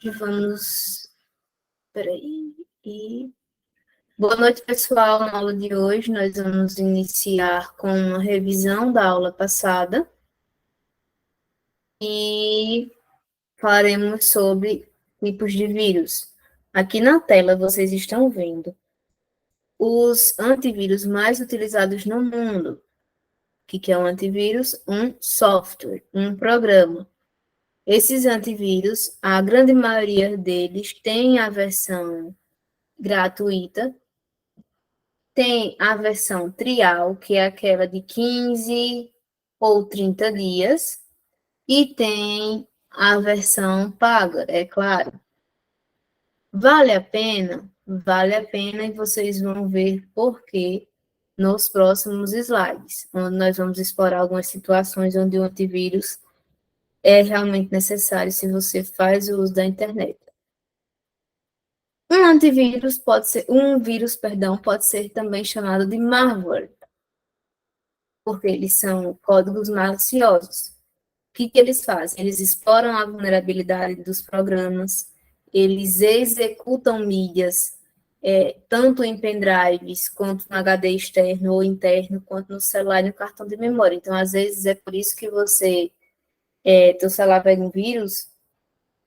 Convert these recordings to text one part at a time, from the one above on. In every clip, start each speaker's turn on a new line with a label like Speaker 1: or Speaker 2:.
Speaker 1: Vamos. Peraí. Boa noite, pessoal. Na aula de hoje, nós vamos iniciar com uma revisão da aula passada e falaremos sobre tipos de vírus. Aqui na tela, vocês estão vendo os antivírus mais utilizados no mundo. O que é um antivírus? Um software, um programa. Esses antivírus, a grande maioria deles tem a versão gratuita, tem a versão trial, que é aquela de 15 ou 30 dias, e tem a versão paga, é claro. Vale a pena? Vale a pena, e vocês vão ver por quê nos próximos slides, onde nós vamos explorar algumas situações onde o antivírus é realmente necessário se você faz o uso da internet. Um vírus, pode ser também chamado de malware, porque eles são códigos maliciosos. O que eles fazem? Eles exploram a vulnerabilidade dos programas, eles executam mídias, tanto em pendrives, quanto no HD externo ou interno, quanto no celular e no cartão de memória. Então, às vezes, é por isso que teu celular pega um vírus,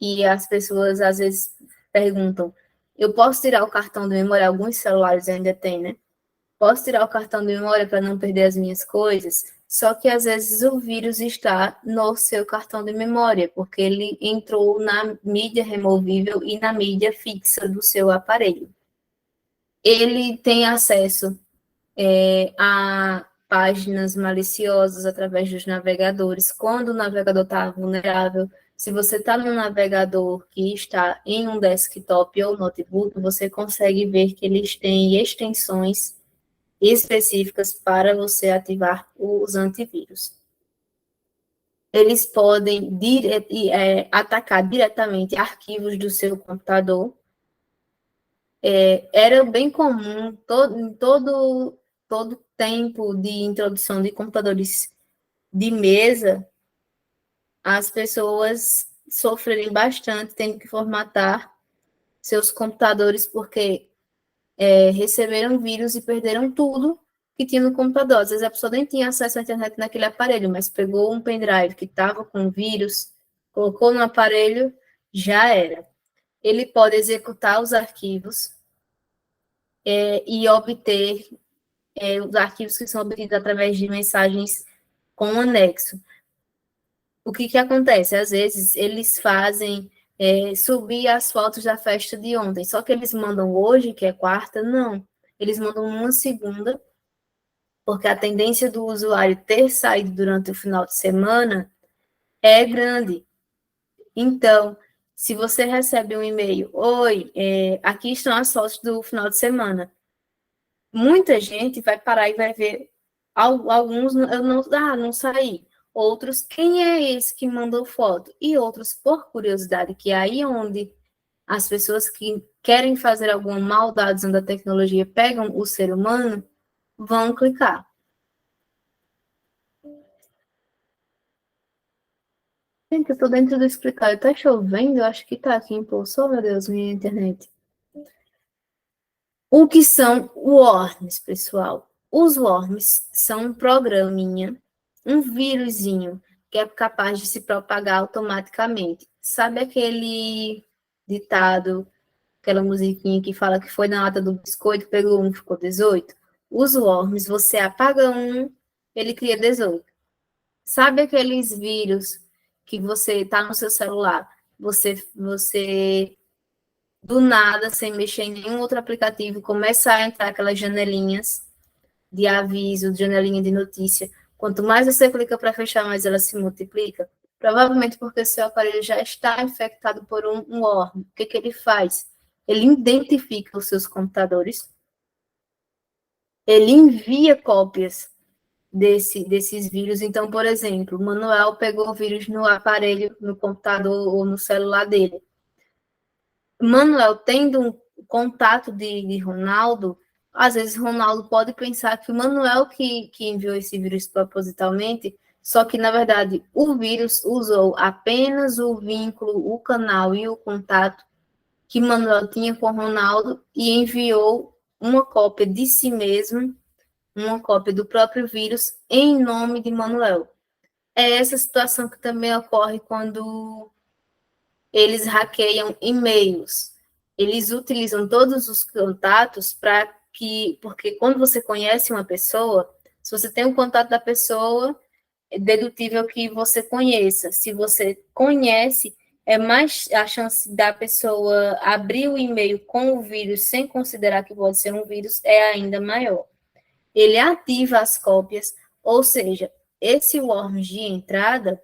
Speaker 1: e as pessoas, às vezes, perguntam, eu posso tirar o cartão de memória? Alguns celulares ainda tem, né? Posso tirar o cartão de memória para não perder as minhas coisas? Só que, às vezes, o vírus está no seu cartão de memória, porque ele entrou na mídia removível e na mídia fixa do seu aparelho. Ele tem acesso a páginas maliciosas através dos navegadores. Quando o navegador está vulnerável, se você está num navegador que está em um desktop ou notebook, você consegue ver que eles têm extensões específicas para você ativar os antivírus. Eles podem atacar diretamente arquivos do seu computador. Era bem comum, em todo tempo de introdução de computadores de mesa, as pessoas sofrerem bastante, tendo que formatar seus computadores, porque receberam vírus e perderam tudo que tinha no computador. Às vezes a pessoa nem tinha acesso à internet naquele aparelho, mas pegou um pendrive que estava com vírus, colocou no aparelho, já era. Ele pode executar os arquivos e obter os arquivos que são obtidos através de mensagens com anexo. O que acontece? Às vezes, eles fazem subir as fotos da festa de ontem, só que eles mandam hoje, que é quarta, não. Eles mandam uma segunda, porque a tendência do usuário ter saído durante o final de semana é grande. Então, se você recebe um e-mail, oi, aqui estão as fotos do final de semana, muita gente vai parar e vai ver, alguns, eu não saí. Outros, quem é esse que mandou foto? E outros, por curiosidade, que é aí onde as pessoas que querem fazer alguma maldade usando a tecnologia pegam o ser humano, vão clicar. Gente, eu tô dentro do escritório, tá chovendo? Eu acho que tá aqui em Poço, meu Deus, minha internet. O que são worms, pessoal? Os worms são um programinha, um vírusinho, que é capaz de se propagar automaticamente. Sabe aquele ditado, aquela musiquinha que fala que foi na lata do biscoito, pegou um, ficou 18? Os worms, você apaga um, ele cria 18. Sabe aqueles vírus que você está no seu celular, você do nada, sem mexer em nenhum outro aplicativo, começa a entrar aquelas janelinhas de aviso, janelinha de notícia. Quanto mais você clica para fechar, mais ela se multiplica. Provavelmente porque seu aparelho já está infectado por um worm. O que ele faz? Ele identifica os seus computadores, ele envia cópias desses vírus. Então, por exemplo, o Manuel pegou o vírus no aparelho, no computador ou no celular dele. Manuel, tendo um contato de Ronaldo, às vezes Ronaldo pode pensar que o Manuel que enviou esse vírus propositalmente Só que, na verdade, o vírus usou apenas o vínculo, o canal e o contato que Manuel tinha com Ronaldo e enviou uma cópia de si mesmo, uma cópia do próprio vírus, em nome de Manuel. É essa situação que também ocorre quando eles hackeiam e-mails. Eles utilizam todos os contatos para que, porque quando você conhece uma pessoa, se você tem o contato da pessoa, é dedutível que você conheça. Se você conhece, é mais a chance da pessoa abrir o e-mail com o vírus sem considerar que pode ser um vírus é ainda maior. Ele ativa as cópias, ou seja, esse worm de entrada,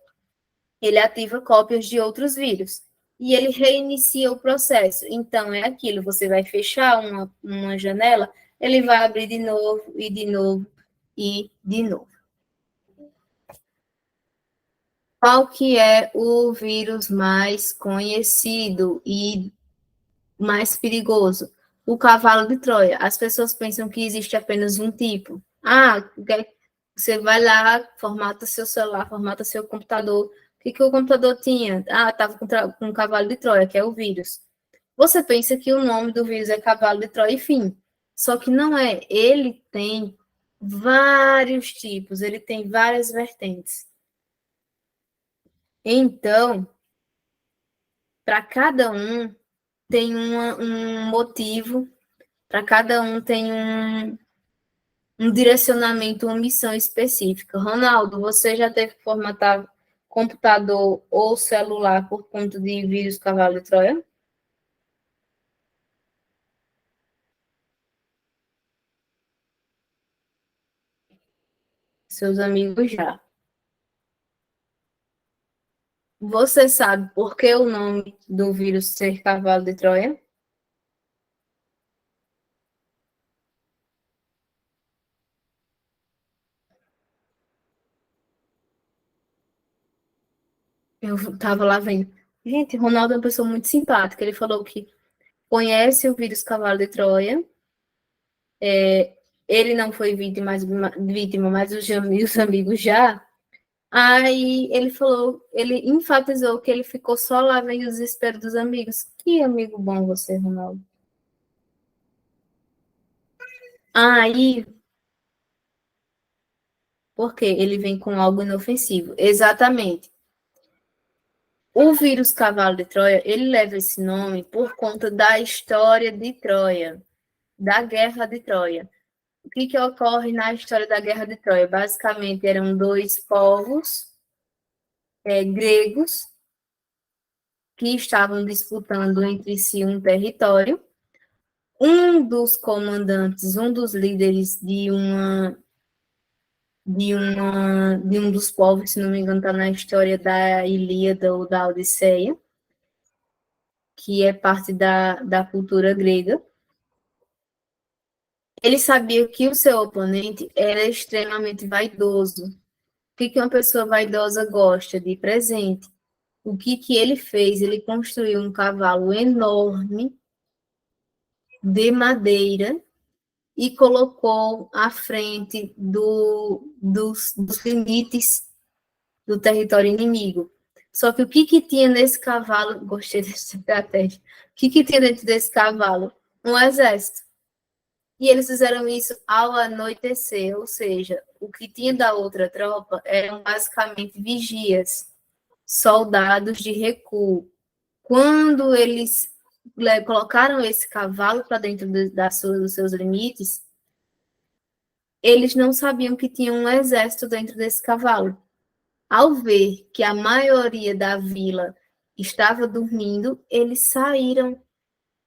Speaker 1: ele ativa cópias de outros vírus e ele reinicia o processo. Então, é aquilo, você vai fechar uma janela, ele vai abrir de novo, e de novo, e de novo. Qual que é o vírus mais conhecido e mais perigoso? O cavalo de Troia. As pessoas pensam que existe apenas um tipo. Você vai lá, formata seu celular, formata seu computador. O que o computador tinha? Estava com o cavalo de Troia, que é o vírus. Você pensa que o nome do vírus é cavalo de Troia e fim. Só que não é. Ele tem vários tipos, ele tem várias vertentes. Então, para cada um tem um motivo, para cada um tem um direcionamento, uma missão específica. Ronaldo, você já teve que formatar computador ou celular por conta de vírus cavalo de Troia? Seus amigos já. Você sabe por que o nome do vírus ser cavalo de Troia? Eu estava lá vendo. Gente, Ronaldo é uma pessoa muito simpática. Ele falou que conhece o vírus cavalo de Troia. Ele não foi vítima, mas os amigos já. Aí ele falou, ele enfatizou que ele ficou só lá vendo o desespero dos amigos. Que amigo bom você, Ronaldo. Aí, porque ele vem com algo inofensivo. Exatamente. O vírus cavalo de Troia, ele leva esse nome por conta da história de Troia, da guerra de Troia. O que ocorre na história da guerra de Troia? Basicamente, eram dois povos gregos que estavam disputando entre si um território. Um dos comandantes, um dos líderes de um dos povos, se não me engano, está na história da Ilíada ou da Odisseia, que é parte da cultura grega. Ele sabia que o seu oponente era extremamente vaidoso. O que uma pessoa vaidosa gosta? De presente. O que ele fez? Ele construiu um cavalo enorme de madeira e colocou à frente dos limites do território inimigo. Só que o que tinha nesse cavalo? Gostei dessa estratégia. O que tinha dentro desse cavalo? Um exército. E eles fizeram isso ao anoitecer, ou seja, o que tinha da outra tropa eram basicamente vigias, soldados de recuo. Quando eles colocaram esse cavalo para dentro dos seus limites, eles não sabiam que tinha um exército dentro desse cavalo. Ao ver que a maioria da vila estava dormindo, eles saíram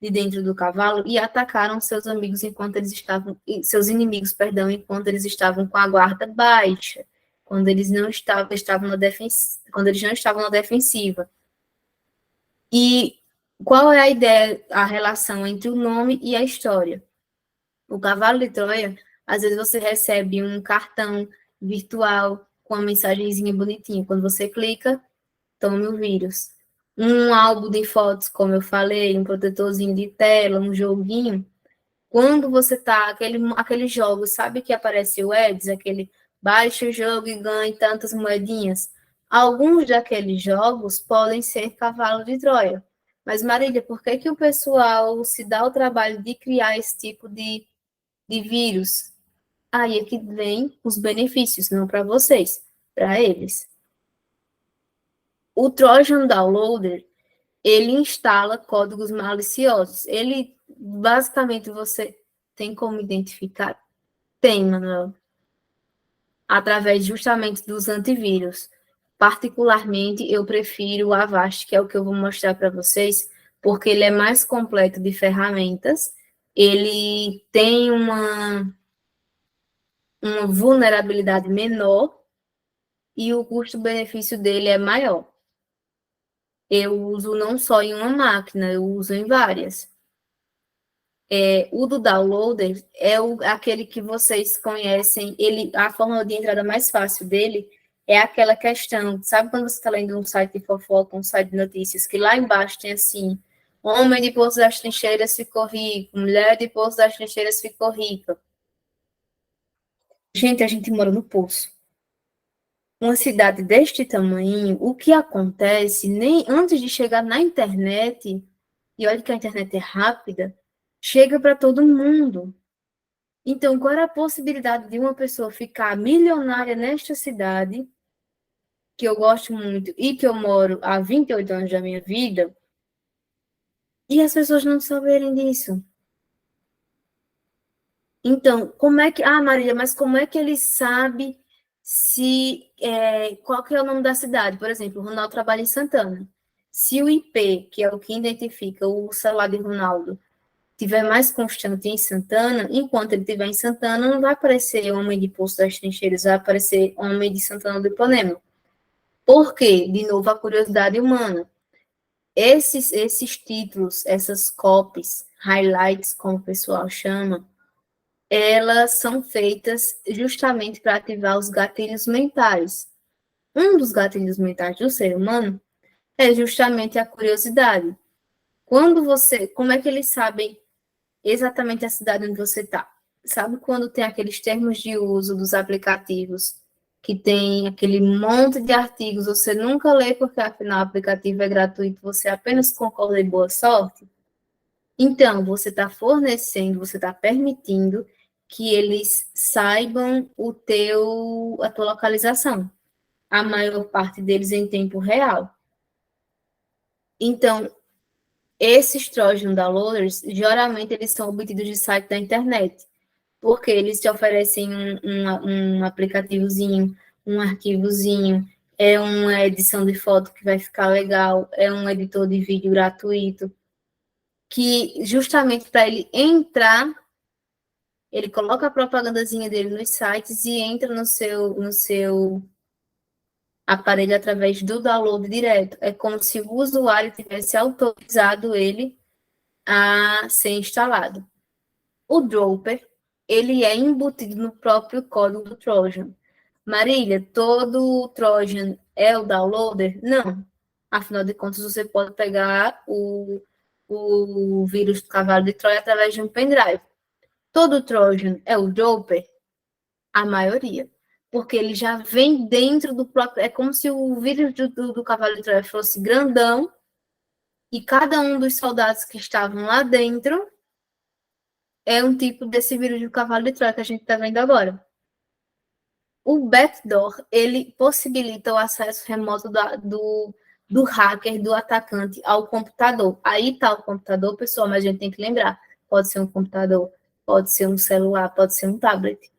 Speaker 1: de dentro do cavalo e atacaram seus amigos enquanto eles estavam, seus inimigos, perdão, enquanto eles estavam com a guarda baixa, quando eles não estavam na defensiva, quando eles não estavam na defensiva. E qual é a ideia, a relação entre o nome e a história? O cavalo de Troia, às vezes você recebe um cartão virtual com uma mensagenzinha bonitinha. Quando você clica, tome o vírus. Um álbum de fotos, como eu falei, um protetorzinho de tela, um joguinho. Quando você tá, aqueles jogos, sabe que aparece o Eds, aquele baixe o jogo e ganhe tantas moedinhas. Alguns daqueles jogos podem ser cavalo de Troia. Mas, Marília, por que, que o pessoal se dá o trabalho de criar esse tipo de vírus? Aí é que vem os benefícios, não para vocês, para eles. O Trojan Downloader, ele instala códigos maliciosos. Ele, basicamente, você tem como identificar? Tem, Manuel. Através justamente dos antivírus. Particularmente, eu prefiro o Avast, que é o que eu vou mostrar para vocês, porque ele é mais completo de ferramentas, ele tem uma vulnerabilidade menor e o custo-benefício dele é maior. Eu uso não só em uma máquina, eu uso em várias. O do downloader aquele que vocês conhecem, a forma de entrada mais fácil dele é aquela questão, sabe quando você está lendo um site de fofoca, um site de notícias, que lá embaixo tem assim, homem de Poço das Trincheiras ficou rico, mulher de Poço das Trincheiras ficou rica. Gente, a gente mora no Poço. Uma cidade deste tamanho, o que acontece, nem antes de chegar na internet, e olha que a internet é rápida, chega para todo mundo. Então, qual era a possibilidade de uma pessoa ficar milionária nesta cidade, que eu gosto muito e que eu moro há 28 anos da minha vida, e as pessoas não saberem disso? Então, como é que... Ah, Marília, mas como é que ele sabe qual que é o nome da cidade? Por exemplo, o Ronaldo trabalha em Santana. Se o IP, que é o que identifica o celular de Ronaldo, tiver mais constante em Santana, enquanto ele estiver em Santana, não vai aparecer Homem de Poço das Trincheiras, vai aparecer Homem de Santana do Ipanema. Por quê? De novo, a curiosidade humana. Esses títulos, essas copies, highlights, como o pessoal chama, elas são feitas justamente para ativar os gatilhos mentais. Um dos gatilhos mentais do ser humano é justamente a curiosidade. Como é que eles sabem exatamente a cidade onde você está? Sabe quando tem aqueles termos de uso dos aplicativos, que tem aquele monte de artigos, você nunca lê porque afinal o aplicativo é gratuito, você apenas concorda e boa sorte? Então, você está fornecendo, você está permitindo que eles saibam a tua localização. A maior parte deles em tempo real. Então, esses Trojan downloaders, geralmente eles são obtidos de site da internet, porque eles te oferecem um aplicativozinho, um arquivozinho, é uma edição de foto que vai ficar legal, é um editor de vídeo gratuito, que justamente para ele entrar, ele coloca a propagandazinha dele nos sites e entra no seu aparelho através do download direto. É como se o usuário tivesse autorizado ele a ser instalado. O Dropper, ele é embutido no próprio código do Trojan. Marília, todo Trojan é o downloader? Não. Afinal de contas, você pode pegar o vírus do cavalo de Troia através de um pendrive. Todo Trojan é o Dropper? A maioria. Porque ele já vem dentro do próprio... É como se o vírus do cavalo de Troia fosse grandão e cada um dos soldados que estavam lá dentro é um tipo desse vírus do cavalo de Troia que a gente está vendo agora. O backdoor, ele possibilita o acesso remoto do hacker, do atacante ao computador. Aí está o computador, pessoal, mas a gente tem que lembrar, pode ser um computador, pode ser um celular, pode ser um tablet.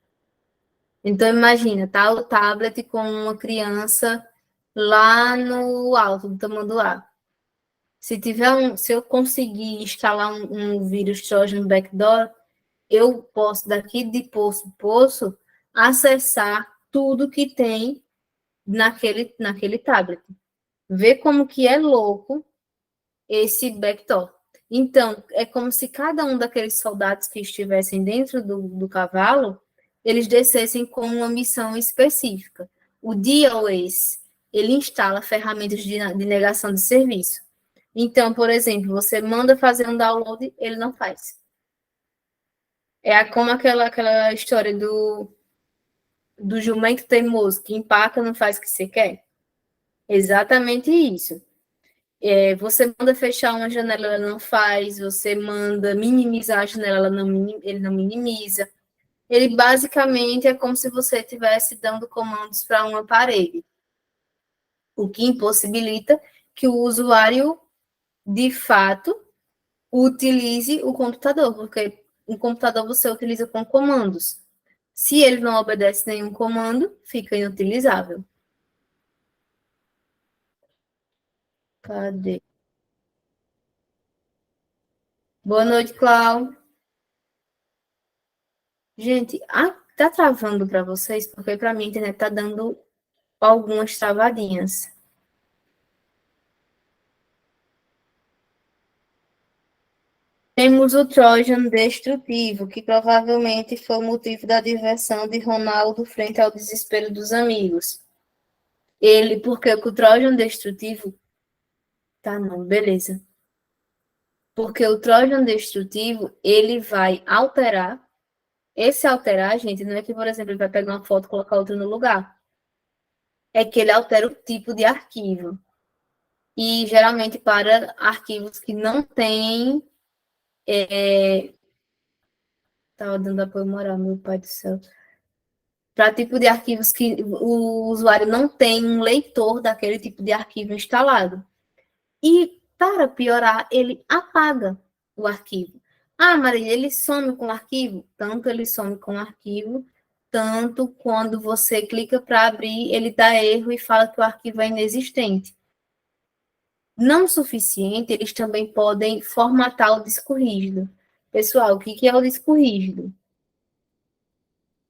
Speaker 1: Então, imagina, tá o tablet com uma criança lá no alto do tamanduá. Se eu conseguir instalar um vírus Trojan Backdoor, eu posso, daqui de poço, acessar tudo que tem naquele tablet. Ver como que é louco esse backdoor. Então, é como se cada um daqueles soldados que estivessem dentro do cavalo, eles descessem com uma missão específica. O DOS, ele instala ferramentas de negação de serviço. Então, por exemplo, você manda fazer um download, ele não faz. Como aquela história do jumento teimoso que empaca não faz o que você quer? Exatamente isso. Você manda fechar uma janela, ela não faz. Você manda minimizar a janela, ele não minimiza. Ele basicamente é como se você estivesse dando comandos para uma parede, o que impossibilita que o usuário, de fato, utilize o computador, porque o computador você utiliza com comandos. Se ele não obedece nenhum comando, fica inutilizável. Cadê? Boa noite, Clau. Gente, tá travando para vocês, porque para mim a internet tá dando algumas travadinhas. Temos o Trojan destrutivo, que provavelmente foi o motivo da diversão de Ronaldo frente ao desespero dos amigos. Porque o Trojan destrutivo. Tá, não, beleza. Porque o Trojan destrutivo, ele vai alterar. Esse alterar, gente, não é que, por exemplo, ele vai pegar uma foto e colocar outra no lugar. É que ele altera o tipo de arquivo. E geralmente para arquivos que não têm. Estava dando apoio moral, meu pai do céu. Para tipo de arquivos que o usuário não tem um leitor daquele tipo de arquivo instalado. E, para piorar, ele apaga o arquivo. Ah, Maria, ele some com o arquivo? Tanto ele some com o arquivo, tanto quando você clica para abrir, ele dá erro e fala que o arquivo é inexistente. Não suficiente, eles também podem formatar o disco rígido. Pessoal, o que é o disco rígido?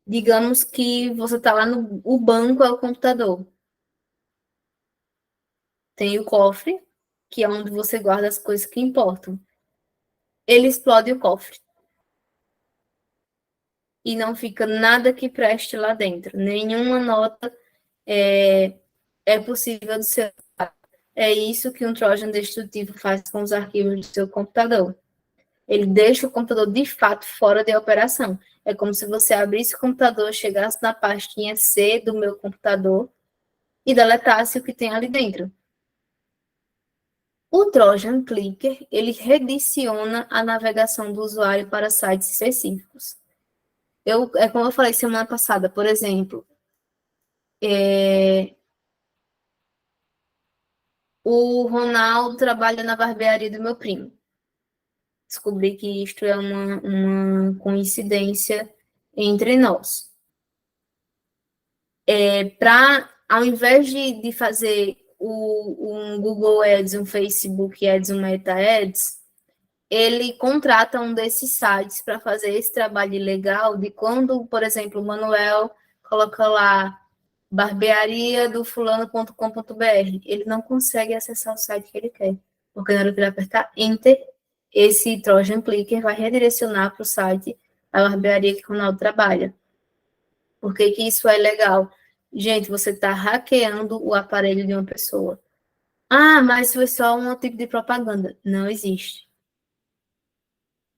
Speaker 1: Digamos que você está lá no o banco, é o computador. Tem o cofre, que é onde você guarda as coisas que importam. Ele explode o cofre. E não fica nada que preste lá dentro. Nenhuma nota é possível do seu. É isso que um Trojan destrutivo faz com os arquivos do seu computador. Ele deixa o computador de fato fora de operação. É como se você abrisse o computador, chegasse na pastinha C do meu computador e deletasse o que tem ali dentro. O Trojan Clicker, ele rediciona a navegação do usuário para sites específicos. Como eu falei semana passada, por exemplo, o Ronaldo trabalha na barbearia do meu primo. Descobri que isto é uma coincidência entre nós. Ao invés de fazer um Google Ads, um Facebook Ads, um Meta Ads, ele contrata um desses sites para fazer esse trabalho legal de quando, por exemplo, o Manuel coloca lá barbearia do fulano.com.br, ele não consegue acessar o site que ele quer, porque na hora que ele apertar Enter, esse Trojan Clicker vai redirecionar para o site da barbearia que o Ronaldo trabalha. Por que isso é legal? Gente, você está hackeando o aparelho de uma pessoa. Ah, mas foi só um tipo de propaganda. Não existe.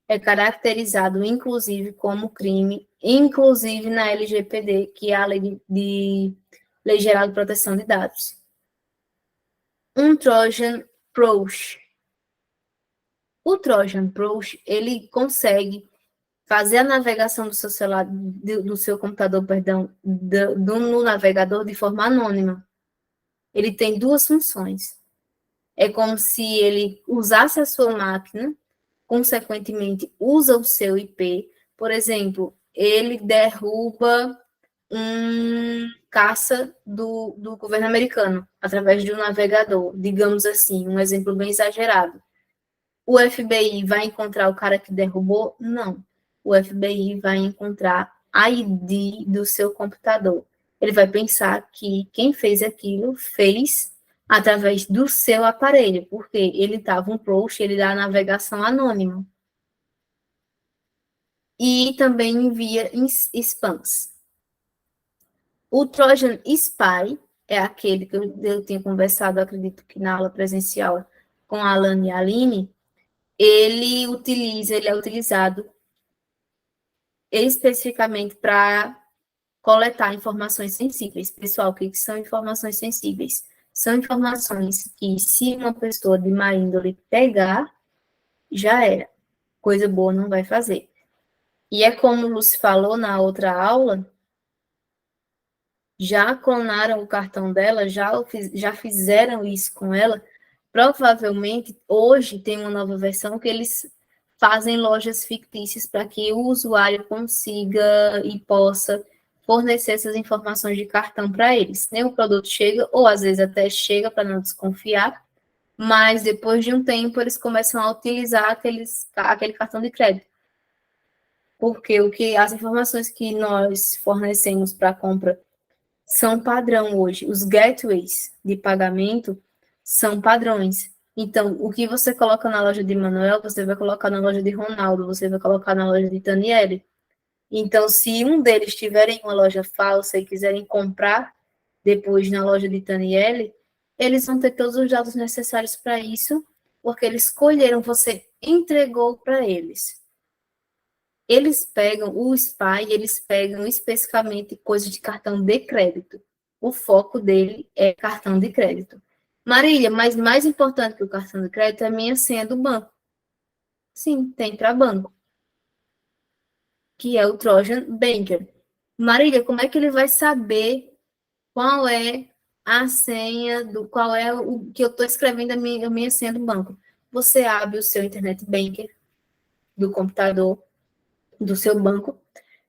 Speaker 1: É caracterizado, inclusive, como crime, inclusive na LGPD, que é a Lei Geral de Proteção de Dados. Um Trojan Proxy. O Trojan Proxy, ele consegue fazer a navegação do seu celular, do seu computador, perdão, no navegador de forma anônima. Ele tem duas funções. É como se ele usasse a sua máquina, consequentemente usa o seu IP. Por exemplo, ele derruba um caça do governo americano através de um navegador, digamos assim, um exemplo bem exagerado. O FBI vai encontrar o cara que derrubou? Não. O FBI vai encontrar a ID do seu computador. Ele vai pensar que quem fez aquilo fez através do seu aparelho, porque ele estava um post, ele dá navegação anônima. E também envia spams. O Trojan Spy é aquele que eu tinha conversado, acredito que na aula presencial, com a Alane e a Aline. Ele é utilizado especificamente para coletar informações sensíveis. Pessoal, o que são informações sensíveis? São informações que, se uma pessoa de má índole pegar, já era. Coisa boa não vai fazer. E é como o Lúcio falou na outra aula, já clonaram o cartão dela, já fizeram isso com ela. Provavelmente, hoje tem uma nova versão que eles fazem lojas fictícias para que o usuário consiga e possa fornecer essas informações de cartão para eles. Nem o produto chega, ou às vezes até chega para não desconfiar, mas depois de um tempo eles começam a utilizar aquele cartão de crédito. Porque as informações que nós fornecemos para compra são padrão hoje. Os gateways de pagamento são padrões. Então, o que você coloca na loja de Manuel, você vai colocar na loja de Ronaldo, você vai colocar na loja de Daniele. Então, se um deles tiver em uma loja falsa e quiserem comprar depois na loja de Daniele, eles vão ter todos os dados necessários para isso, porque eles escolheram, você entregou para eles. Eles pegam o SPY, eles pegam especificamente coisas de cartão de crédito. O foco dele é cartão de crédito. Marília, mas mais importante que o cartão de crédito é a minha senha do banco. Sim, tem para banco, que é o Trojan Banker. Marília, como é que ele vai saber qual é a senha qual é o que eu estou escrevendo a minha senha do banco? Você abre o seu Internet Banker do computador do seu banco,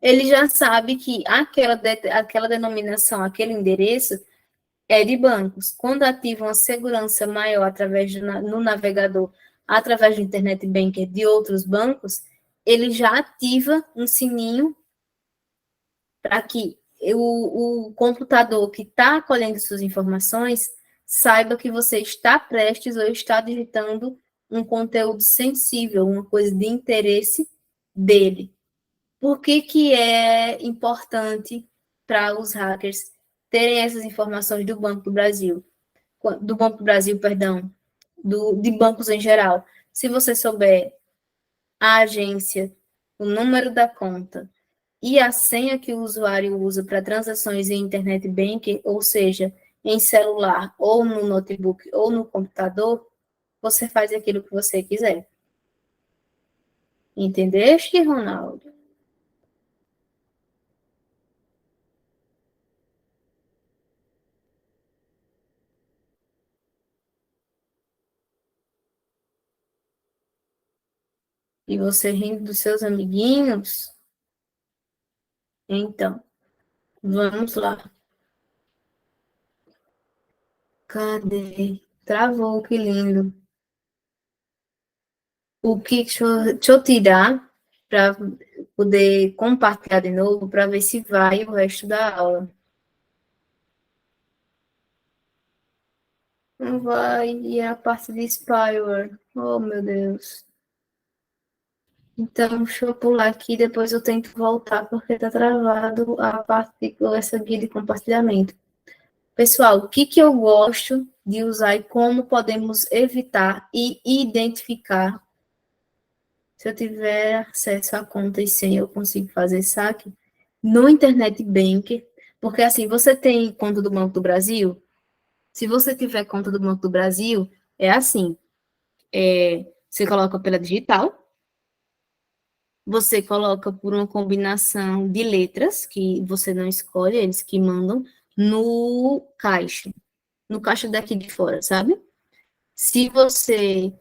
Speaker 1: ele já sabe que aquela denominação, aquele endereço é de bancos. Quando ativa uma segurança maior no navegador, através do Internet Banker de outros bancos, ele já ativa um sininho para que o computador que está colhendo suas informações saiba que você está prestes ou está digitando um conteúdo sensível, uma coisa de interesse dele. Por que é importante para os hackers terem essas informações do Banco do Brasil? Do Banco do Brasil, perdão, de bancos em geral. Se você souber a agência, o número da conta e a senha que o usuário usa para transações em internet banking, ou seja, em celular, ou no notebook, ou no computador, você faz aquilo que você quiser. Entendeste, Ronaldo? E você rindo dos seus amiguinhos? Então, vamos lá. Cadê? Travou, que lindo. Deixa eu tirar para poder compartilhar de novo para ver se vai o resto da aula. Não vai, e é a parte de spyware. Oh, meu Deus. Então, deixa eu pular aqui, depois eu tento voltar, porque está travado a parte essa guia de compartilhamento. Pessoal, o que eu gosto de usar e como podemos evitar e identificar. Se eu tiver acesso à conta e senha, eu consigo fazer saque no Internet Bank, porque assim, você tem conta do Banco do Brasil? Se você tiver conta do Banco do Brasil, é assim, você coloca pela digital, você coloca por uma combinação de letras, que você não escolhe, eles que mandam, no caixa daqui de fora, sabe? Se você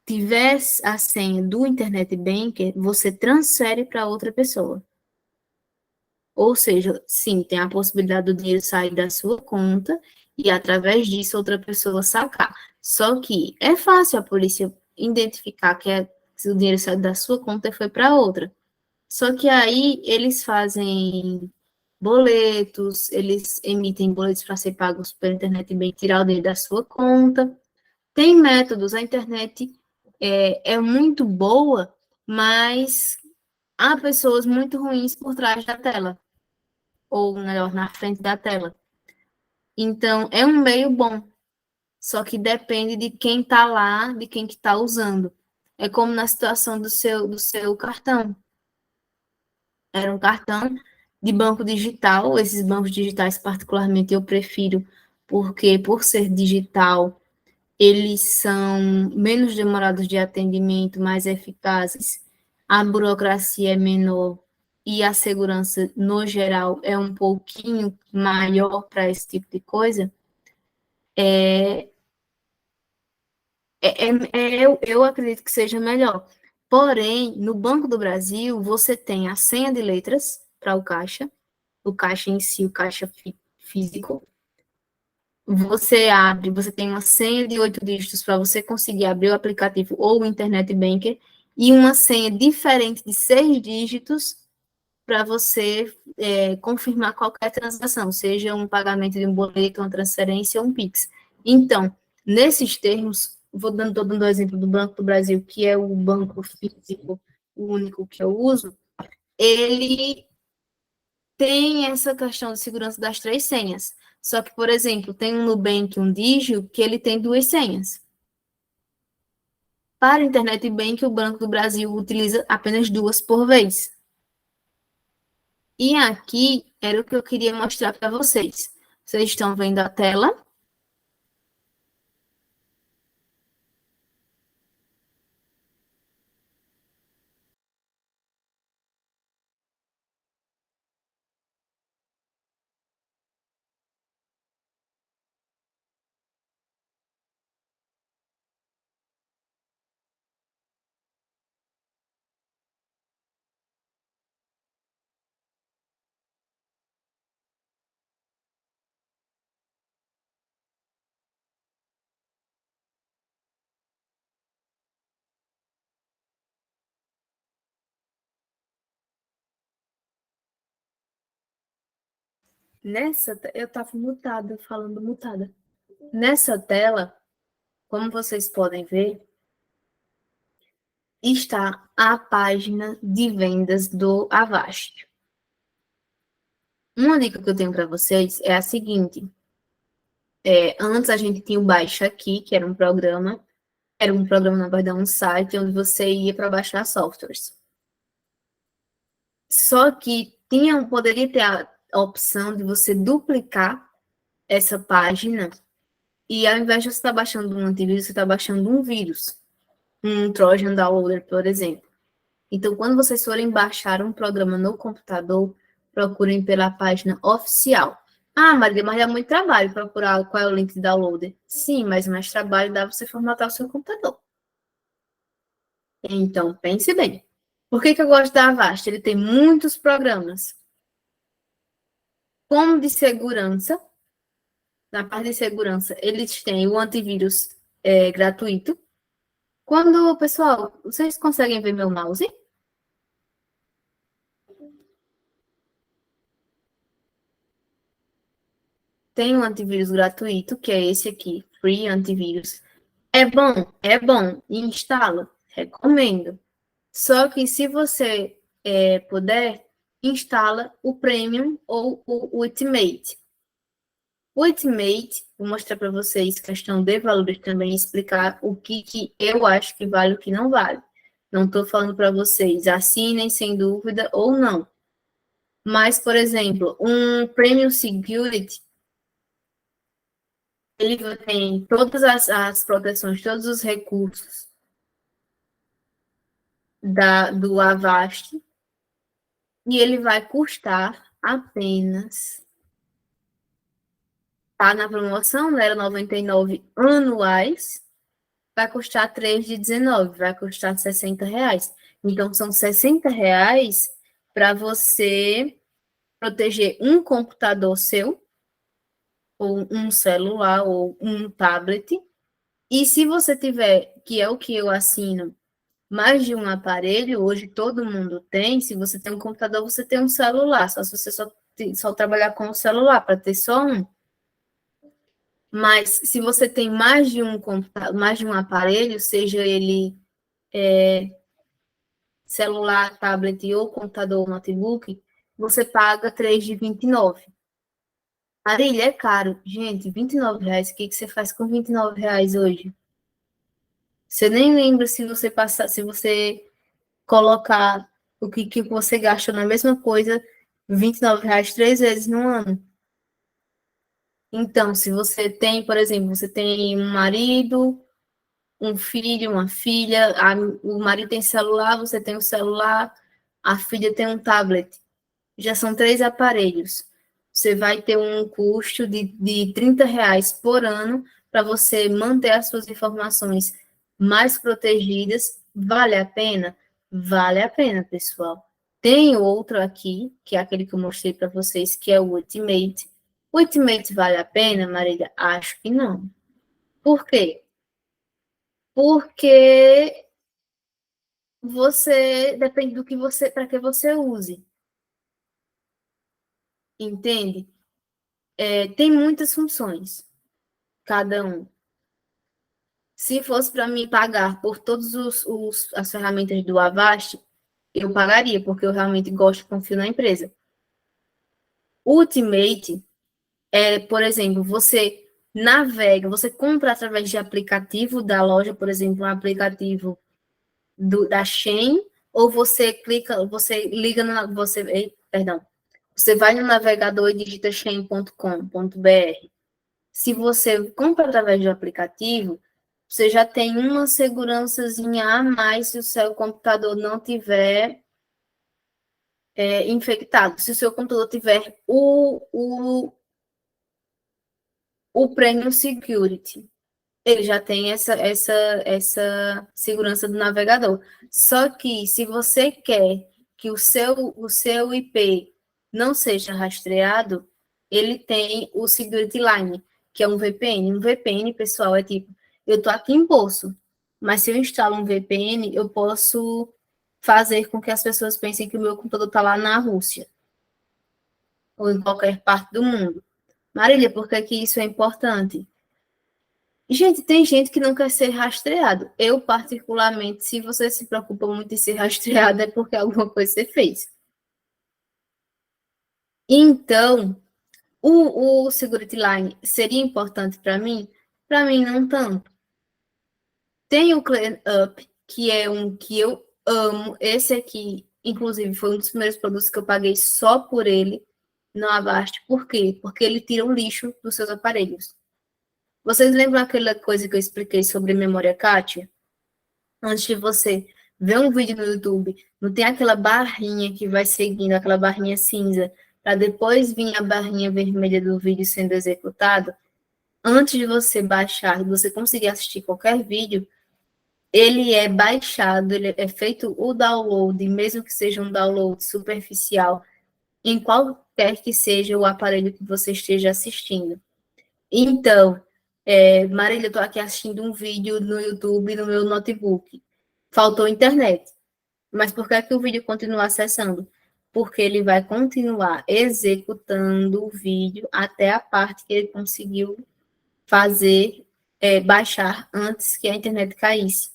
Speaker 1: tiver a senha do Internet Banker, você transfere para outra pessoa. Ou seja, sim, tem a possibilidade do dinheiro sair da sua conta e, através disso, outra pessoa sacar. Só que é fácil a polícia identificar que o dinheiro saiu da sua conta e foi para outra. Só que aí eles fazem boletos, eles emitem boletos para ser pagos pela internet e bem tirar o dinheiro da sua conta. Tem métodos, a internet é muito boa, mas há pessoas muito ruins por trás da tela, ou melhor, na frente da tela. Então, é um meio bom, só que depende de quem está lá, de quem que está usando. É como na situação do seu cartão. Era um cartão de banco digital. Esses bancos digitais, particularmente, eu prefiro, porque, por ser digital, eles são menos demorados de atendimento, mais eficazes, a burocracia é menor e a segurança, no geral, é um pouquinho maior para esse tipo de coisa. Eu acredito que seja melhor. Porém, no Banco do Brasil, você tem a senha de letras para o caixa em si, o caixa físico. Você tem uma senha de 8 dígitos para você conseguir abrir o aplicativo ou o Internet Banker e uma senha diferente de 6 dígitos para você confirmar qualquer transação, seja um pagamento de um boleto, uma transferência ou um Pix. Então, nesses termos, estou dando o exemplo do Banco do Brasil, que é o banco físico, o único que eu uso, ele tem essa questão de segurança das 3 senhas. Só que, por exemplo, tem um Nubank, um Digio, que ele tem 2 senhas. Para a Internet Bank, o Banco do Brasil utiliza apenas 2 por vez. E aqui era o que eu queria mostrar para vocês. Vocês estão vendo a tela? Eu estava mutada, falando mutada. Nessa tela, como vocês podem ver, está a página de vendas do Avast. Uma dica que eu tenho para vocês é a seguinte: antes a gente tinha o Baixa Aqui, que era um programa, na verdade, um site onde você ia para baixar softwares. Só que poderia ter a opção de você duplicar essa página e ao invés de você estar baixando um antivírus, você está baixando um vírus, um Trojan Downloader, por exemplo. Então, quando vocês forem baixar um programa no computador, procurem pela página oficial. Ah, Maria, mas dá muito trabalho procurar qual é o link de downloader. Sim, mas mais trabalho dá você formatar o seu computador. Então, pense bem. Por que eu gosto da Avast? Ele tem muitos programas. Como de segurança, na parte de segurança, eles têm o antivírus gratuito. Pessoal, vocês conseguem ver meu mouse? Tem um antivírus gratuito, que é esse aqui, Free Antivírus. É bom, instala, recomendo. Só que se você puder, instala o Premium ou o Ultimate. O Ultimate, vou mostrar para vocês questão de valores também, explicar o que eu acho que vale e o que não vale. Não estou falando para vocês, assinem sem dúvida ou não. Mas, por exemplo, um Premium Security, ele tem todas as proteções, todos os recursos do Avast, e ele vai custar apenas, tá na promoção, né, era 99 anuais, vai custar 3 de 19, vai custar R$ 60. Então, são R$ 60 para você proteger um computador seu, ou um celular, ou um tablet. E se você tiver, que é o que eu assino, mais de um aparelho, hoje todo mundo tem, se você tem um computador, você tem um celular, só se você só trabalhar com o celular, para ter só um. Mas se você tem mais de um computador, mais de um aparelho, seja ele celular, tablet ou computador ou notebook, você paga 3 de 29. Marília, é caro. Gente, R$ 29, o que você faz com R$ 29 hoje? Você nem lembra se você colocar o que você gasta na mesma coisa R$ 29 3 vezes no ano. Então, se você tem, por exemplo, você tem um marido, um filho, uma filha, o marido tem celular, você tem um celular, a filha tem um tablet. Já são 3 aparelhos. Você vai ter um custo de R$ 30 por ano para você manter as suas informações mais protegidas. Vale a pena? Vale a pena, pessoal. Tem outro aqui, que é aquele que eu mostrei para vocês, que é o Ultimate. O Ultimate vale a pena, Marília? Acho que não. Por quê? Porque você depende do que você, para que você use. Entende? Tem muitas funções, cada um. Se fosse para mim pagar por todas as ferramentas do Avast, eu pagaria, porque eu realmente gosto e confio na empresa. Ultimate por exemplo, você navega, você compra através de aplicativo da loja, por exemplo, um aplicativo da Shein, ou você clica, você liga na, perdão, você vai no navegador e digita shein.com.br. Se você compra através do aplicativo, você já tem uma segurançazinha a mais se o seu computador não tiver infectado. Se o seu computador tiver o Premium Security, ele já tem essa segurança do navegador. Só que se você quer que o seu IP não seja rastreado, ele tem o Security Line, que é um VPN. Um VPN, pessoal, é tipo, eu estou aqui em Poço, mas se eu instalo um VPN, eu posso fazer com que as pessoas pensem que o meu computador está lá na Rússia, ou em qualquer parte do mundo. Marília, por que que isso é importante? Gente, tem gente que não quer ser rastreado. Eu, particularmente, se você se preocupa muito em ser rastreado, é porque alguma coisa você fez. Então, o Security Line seria importante para mim? Para mim, não tanto. Tem o Clean Up, que é um que eu amo. Esse aqui, inclusive, foi um dos primeiros produtos que eu paguei só por ele no Avast. Por quê? Porque ele tira o lixo dos seus aparelhos. Vocês lembram aquela coisa que eu expliquei sobre memória Kátia? Antes de você ver um vídeo no YouTube, não tem aquela barrinha que vai seguindo, aquela barrinha cinza, para depois vir a barrinha vermelha do vídeo sendo executado? Antes de você baixar, de você conseguir assistir qualquer vídeo, ele é baixado, ele é feito o download, mesmo que seja um download superficial, em qualquer que seja o aparelho que você esteja assistindo. Então, Marília, eu estou aqui assistindo um vídeo no YouTube no meu notebook. Faltou internet. Mas por que é que o vídeo continua acessando? Porque ele vai continuar executando o vídeo até a parte que ele conseguiu fazer, baixar antes que a internet caísse.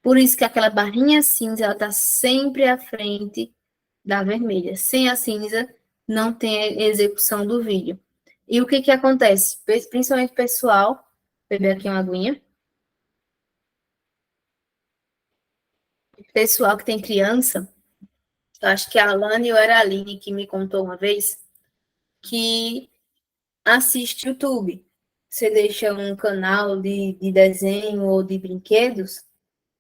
Speaker 1: Por isso que aquela barrinha cinza está sempre à frente da vermelha. Sem a cinza, não tem a execução do vídeo. E o que que acontece? Principalmente pessoal, beber aqui uma aguinha. Pessoal que tem criança, eu acho que a Alane ou era a Aline que me contou uma vez, que assiste YouTube. Você deixa um canal de desenho ou de brinquedos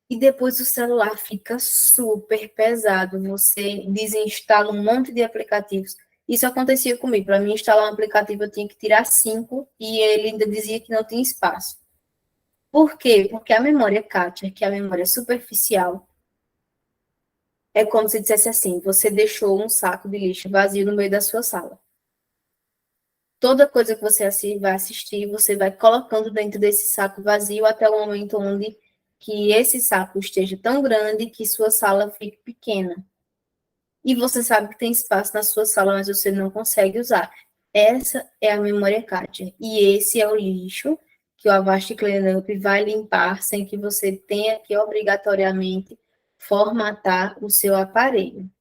Speaker 1: e depois o celular fica super pesado. Você desinstala um monte de aplicativos. Isso acontecia comigo. Para mim instalar um aplicativo, eu tinha que tirar 5 e ele ainda dizia que não tinha espaço. Por quê? Porque a memória Kátia, que é a memória superficial, é como se dissesse assim: você deixou um saco de lixo vazio no meio da sua sala. Toda coisa que você vai assistir, você vai colocando dentro desse saco vazio até o momento onde que esse saco esteja tão grande que sua sala fique pequena. E você sabe que tem espaço na sua sala, mas você não consegue usar. Essa é a memória Kátia. E esse é o lixo que o Avast Cleanup vai limpar sem que você tenha que obrigatoriamente formatar o seu aparelho.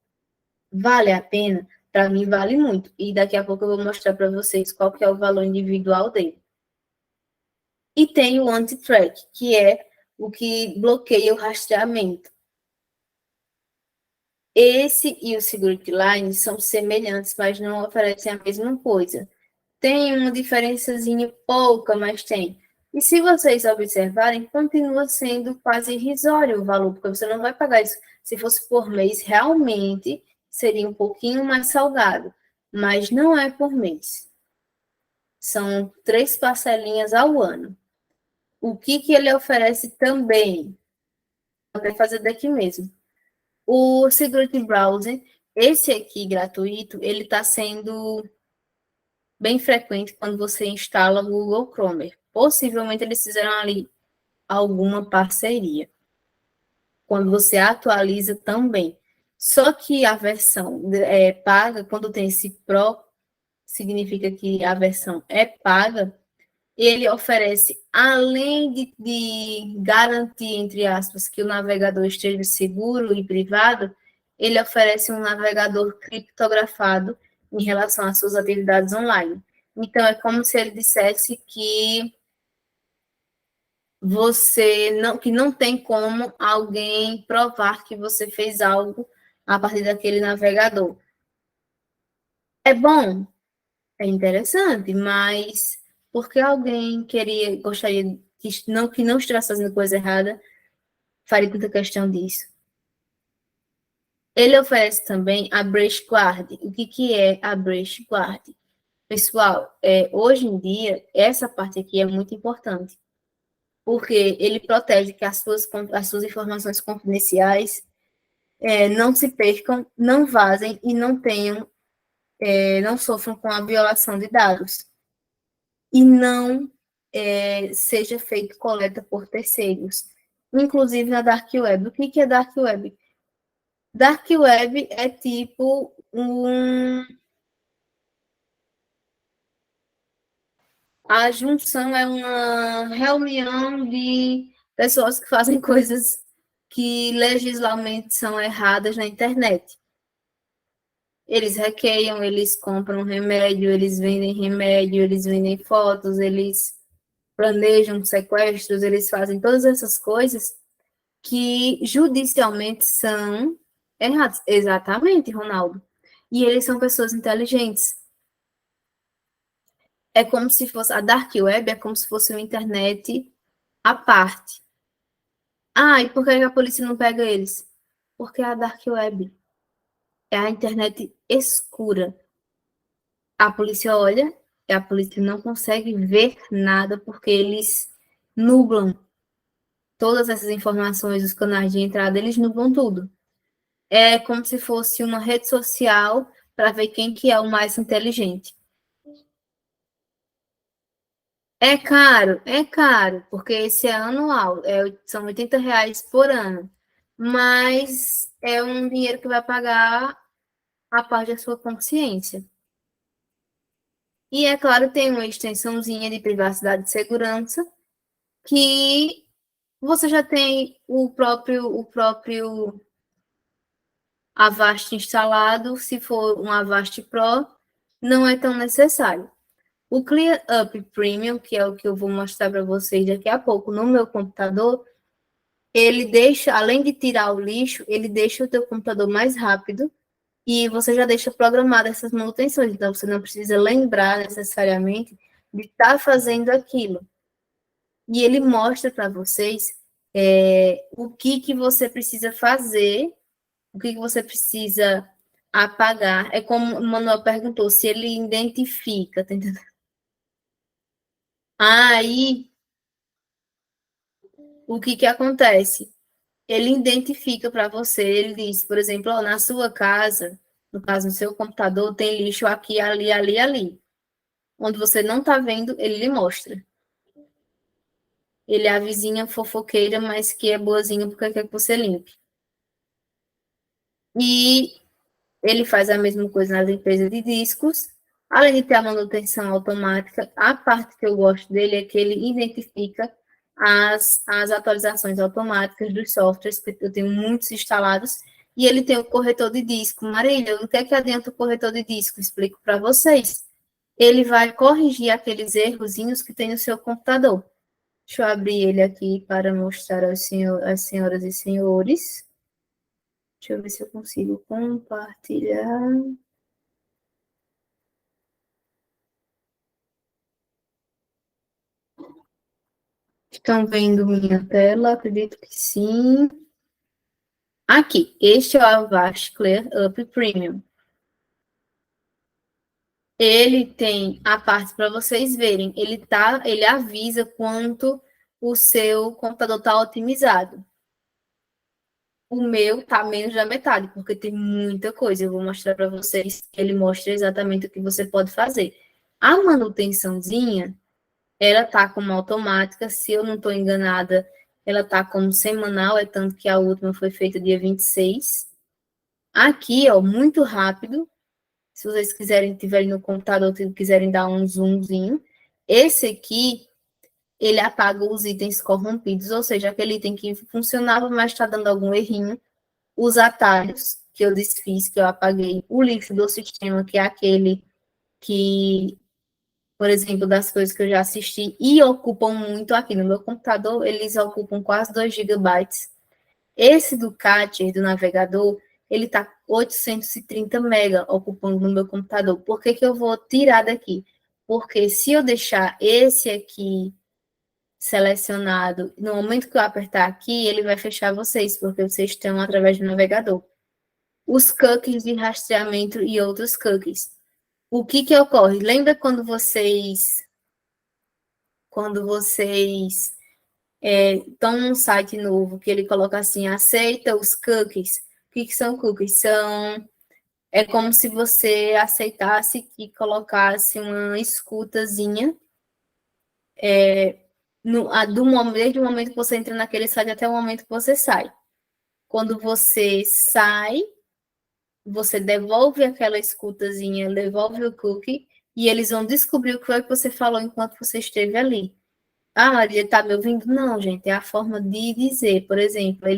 Speaker 1: Vale a pena? Para mim, vale muito. E daqui a pouco eu vou mostrar para vocês qual que é o valor individual dele. E tem o anti-track, que é o que bloqueia o rastreamento. Esse e o Security Line são semelhantes, mas não oferecem a mesma coisa. Tem uma diferençazinha pouca, mas tem. E se vocês observarem, continua sendo quase irrisório o valor, porque você não vai pagar isso. Se fosse por mês, realmente seria um pouquinho mais salgado, mas não é por mês. São 3 parcelinhas ao ano. O que ele oferece também? Vou fazer daqui mesmo. O Security Browser, esse aqui gratuito, ele está sendo bem frequente quando você instala o Google Chrome. Possivelmente eles fizeram ali alguma parceria. Quando você atualiza também. Só que a versão paga, quando tem esse Pro, significa que a versão é paga, ele oferece, além de garantir, entre aspas, que o navegador esteja seguro e privado, ele oferece um navegador criptografado em relação às suas atividades online. Então, é como se ele dissesse que que não tem como alguém provar que você fez algo a partir daquele navegador. É bom, é interessante, mas porque alguém gostaria que não estivesse fazendo coisa errada, faria tanta questão disso. Ele oferece também a Breach Guard. O que é a Breach Guard? Pessoal, hoje em dia, essa parte aqui é muito importante, porque ele protege que as suas informações confidenciais não se percam, não vazem e não sofram com a violação de dados. E não seja feito coleta por terceiros, inclusive na Dark Web. O que é Dark Web? Dark Web é tipo a junção é uma reunião de pessoas que fazem coisas que legislamente são erradas na internet. Eles hackeiam, eles compram remédio, eles vendem fotos, eles planejam sequestros, eles fazem todas essas coisas que judicialmente são erradas. Exatamente, Ronaldo. E eles são pessoas inteligentes. É como se fosse a Dark Web, é como se fosse uma internet à parte. Ah, e por que a polícia não pega eles? Porque a Dark Web é a internet escura. A polícia olha e a polícia não consegue ver nada porque eles nublam todas essas informações, os canais de entrada, eles nublam tudo. É como se fosse uma rede social para ver quem que é o mais inteligente. É caro, porque esse é anual, são R$ 80 por ano. Mas é um dinheiro que vai pagar a parte da sua consciência. E, é claro, tem uma extensãozinha de privacidade e segurança que você já tem o próprio Avast instalado. Se for um Avast Pro, não é tão necessário. O ClearUp Premium, que é o que eu vou mostrar para vocês daqui a pouco no meu computador, ele deixa, além de tirar o lixo, ele deixa o teu computador mais rápido e você já deixa programada essas manutenções. Então, você não precisa lembrar necessariamente de estar fazendo aquilo. E ele mostra para vocês o que você precisa fazer, o que você precisa apagar. É como o Manuel perguntou, se ele identifica, tá entendendo? Aí, o que acontece? Ele identifica para você, ele diz, por exemplo, na sua casa, no caso, no seu computador, tem lixo aqui, ali, ali, ali. Onde você não está vendo, ele lhe mostra. Ele é a vizinha fofoqueira, mas que é boazinha porque quer que você limpe. E ele faz a mesma coisa na limpeza de discos. Além de ter a manutenção automática, a parte que eu gosto dele é que ele identifica as atualizações automáticas dos softwares, porque eu tenho muitos instalados, e ele tem o corretor de disco. Marília, o que é que adianta o corretor de disco? Explico para vocês. Ele vai corrigir aqueles errozinhos que tem no seu computador. Deixa eu abrir ele aqui para mostrar às senhoras e senhores. Deixa eu ver se eu consigo compartilhar. Estão vendo minha tela? Acredito que sim. Aqui, este é o Avast Clear Up Premium. Ele tem a parte para vocês verem. Ele avisa quanto o seu computador está otimizado. O meu está menos da metade, porque tem muita coisa. Eu vou mostrar para vocês. Ele mostra exatamente o que você pode fazer. A manutençãozinha, ela tá como automática. Se eu não estou enganada, ela tá como semanal, é tanto que a última foi feita dia 26. Aqui, ó, muito rápido. Se vocês quiserem, tiverem no computador, quiserem dar um zoomzinho. Esse aqui, ele apaga os itens corrompidos, ou seja, aquele item que funcionava, mas está dando algum errinho. Os atalhos que eu desfiz, que eu apaguei. O lixo do sistema, que é aquele que, por exemplo, das coisas que eu já assisti e ocupam muito aqui no meu computador, eles ocupam quase 2 gigabytes. Esse do Catcher, do navegador, ele está 830 mega ocupando no meu computador. Por que que eu vou tirar daqui? Porque se eu deixar esse aqui selecionado, no momento que eu apertar aqui, ele vai fechar vocês, porque vocês estão através do navegador. Os cookies de rastreamento e outros cookies. O que que ocorre? Lembra quando vocês estão num site novo, que ele coloca assim, aceita os cookies. O que são cookies? É como se você aceitasse que colocasse uma escutazinha desde o momento que você entra naquele site até o momento que você sai. Quando você sai, você devolve aquela escutazinha, devolve o cookie, e eles vão descobrir o que foi que você falou enquanto você esteve ali. Ah, ele está me ouvindo? Não, gente, é a forma de dizer. Por exemplo,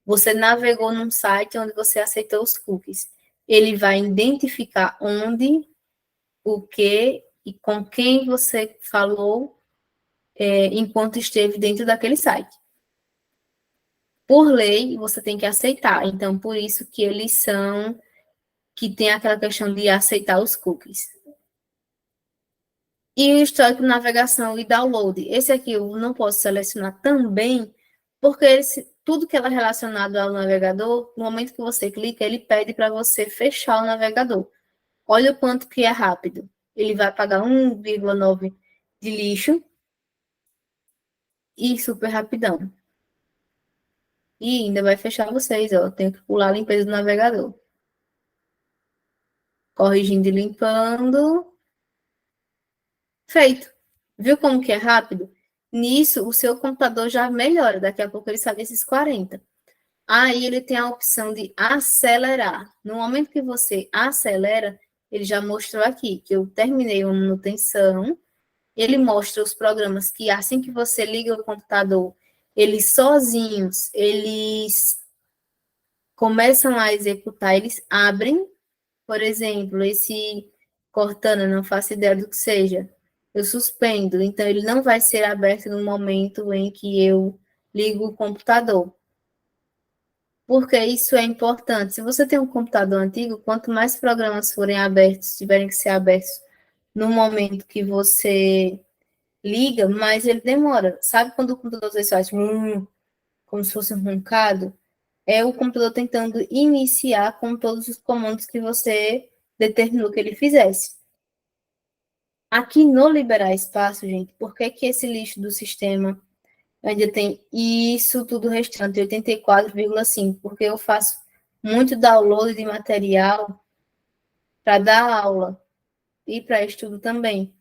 Speaker 1: você navegou num site onde você aceitou os cookies. Ele vai identificar onde, o que e com quem você falou enquanto esteve dentro daquele site. Por lei, você tem que aceitar. Então, por isso que tem aquela questão de aceitar os cookies. E o histórico de navegação e download. Esse aqui eu não posso selecionar também, porque tudo que é relacionado ao navegador, no momento que você clica, ele pede para você fechar o navegador. Olha o quanto que é rápido. Ele vai pagar 1,9 de lixo e super rapidão. E ainda vai fechar vocês, ó. Tenho que pular a limpeza do navegador. Corrigindo e limpando. Feito. Viu como que é rápido? Nisso, o seu computador já melhora. Daqui a pouco ele sai desses 40. Aí ele tem a opção de acelerar. No momento que você acelera, ele já mostrou aqui que eu terminei uma manutenção. Ele mostra os programas que assim que você liga o computador, eles sozinhos, eles começam a executar, eles abrem. Por exemplo, esse Cortana, não faço ideia do que seja. Eu suspendo, então ele não vai ser aberto no momento em que eu ligo o computador. Porque isso é importante. Se você tem um computador antigo, quanto mais programas forem abertos, tiverem que ser abertos no momento que você liga, mais ele demora. Sabe quando o computador faz como se fosse um roncado? É o computador tentando iniciar com todos os comandos que você determinou que ele fizesse. Aqui no liberar espaço, gente, por que que esse lixo do sistema ainda tem isso tudo restante, 84,5? Porque eu faço muito download de material para dar aula e para estudo também.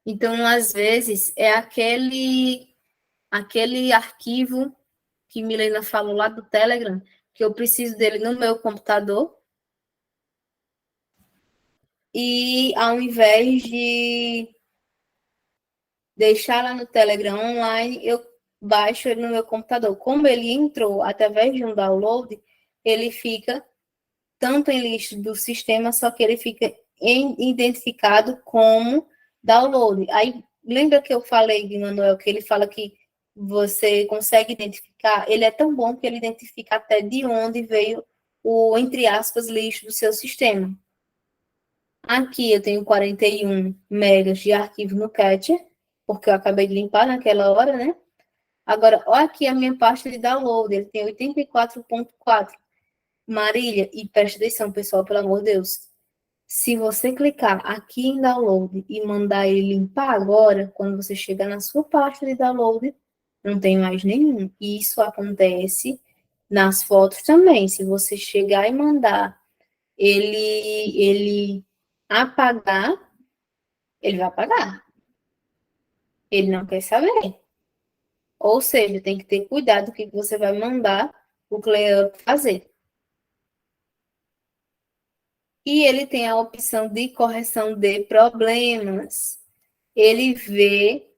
Speaker 1: Então, às vezes, é aquele arquivo que Milena falou lá do Telegram, que eu preciso dele no meu computador, e ao invés de deixar lá no Telegram online, eu baixo ele no meu computador. Como ele entrou através de um download, ele fica tanto em lista do sistema, só que ele fica identificado como download. Aí, lembra que eu falei de Manuel, que ele fala que você consegue identificar? Ele é tão bom que ele identifica até de onde veio o, entre aspas, lixo do seu sistema. Aqui eu tenho 41 megas de arquivo no Catcher, porque eu acabei de limpar naquela hora, né? Agora, olha aqui a minha pasta de download, ele tem 84.4. Marília, e preste atenção, pessoal, pelo amor de Deus. Se você clicar aqui em download e mandar ele limpar agora, quando você chegar na sua pasta de download, não tem mais nenhum. E isso acontece nas fotos também. Se você chegar e mandar ele apagar, ele vai apagar. Ele não quer saber. Ou seja, tem que ter cuidado com o que você vai mandar o ClearUp fazer. E ele tem a opção de correção de problemas. Ele vê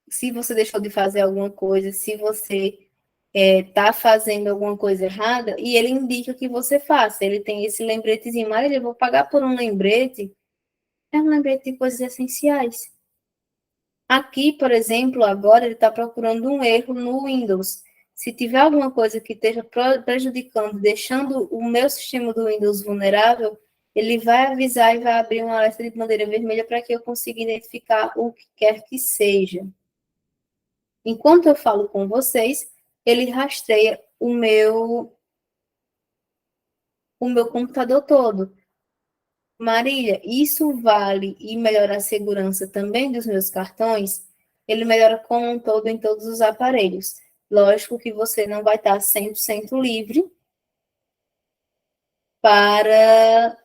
Speaker 1: se você deixou de fazer alguma coisa, se você está fazendo alguma coisa errada, e ele indica que você faça. Ele tem esse lembretezinho, mas eu vou pagar por um lembrete. É um lembrete de coisas essenciais. Aqui, por exemplo, agora ele está procurando um erro no Windows. Se tiver alguma coisa que esteja prejudicando, deixando o meu sistema do Windows vulnerável, ele vai avisar e vai abrir uma alerta de bandeira vermelha para que eu consiga identificar o que quer que seja. Enquanto eu falo com vocês, ele rastreia o meu computador todo. Marília, isso vale e melhora a segurança também dos meus cartões? Ele melhora como um todo em todos os aparelhos. Lógico que você não vai estar 100% livre para,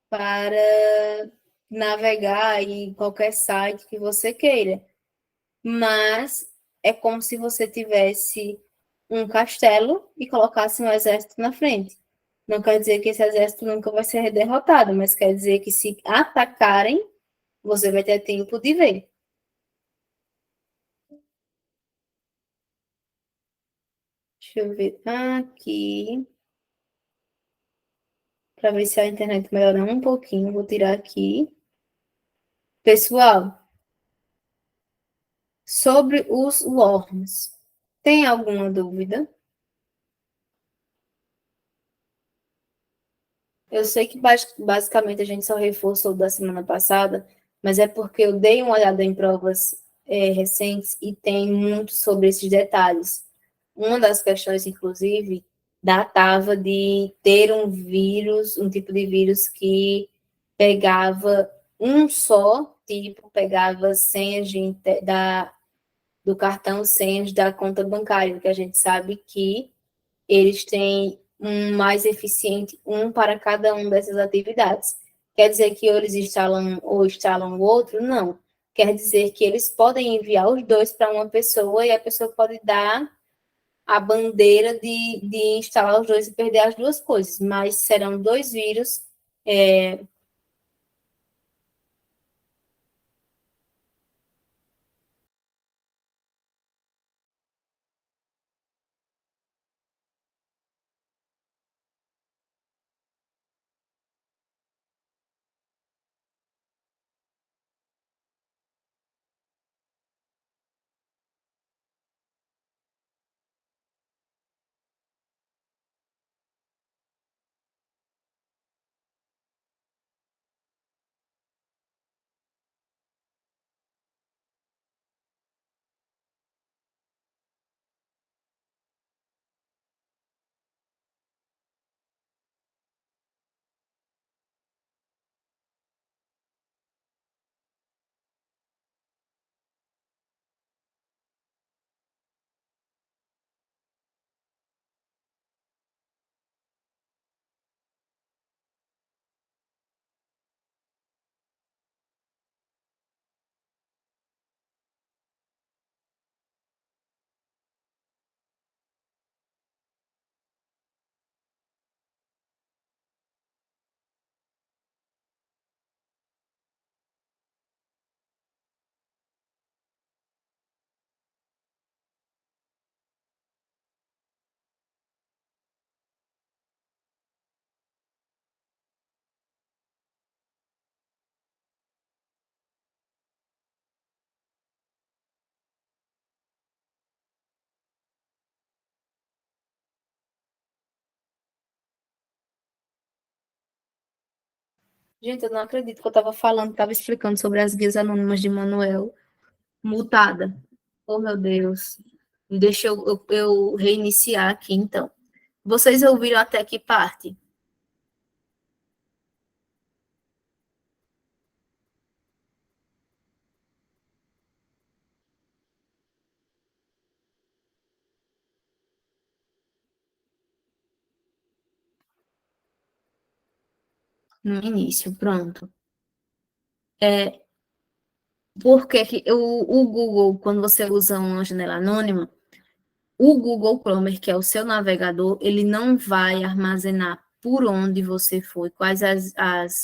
Speaker 1: para navegar em qualquer site que você queira. Mas é como se você tivesse um castelo e colocasse um exército na frente. Não quer dizer que esse exército nunca vai ser derrotado, mas quer dizer que se atacarem, você vai ter tempo de ver. Deixa eu ver aqui, para ver se a internet melhora um pouquinho. Vou tirar aqui. Pessoal, sobre os worms, tem alguma dúvida? Eu sei que basicamente a gente só reforçou da semana passada, mas é porque eu dei uma olhada em provas recentes e tem muito sobre esses detalhes. Uma das questões, inclusive, datava de ter um vírus, um tipo de vírus que pegava um só tipo, pegava senhas do cartão, senhas da conta bancária, que a gente sabe que eles têm um mais eficiente, um para cada uma dessas atividades. Quer dizer que eles instalam ou instalam o outro? Não. Quer dizer que eles podem enviar os dois para uma pessoa e a pessoa pode dar a bandeira de instalar os dois e perder as duas coisas, mas serão dois vírus. Gente, eu não acredito que eu estava falando, estava explicando sobre as guias anônimas de Manuel, mutada. Oh, meu Deus. Deixa eu reiniciar aqui, então. Vocês ouviram até que parte? No início, pronto. Porque o Google, quando você usa uma janela anônima, o Google Chrome, que é o seu navegador, ele não vai armazenar por onde você foi, quais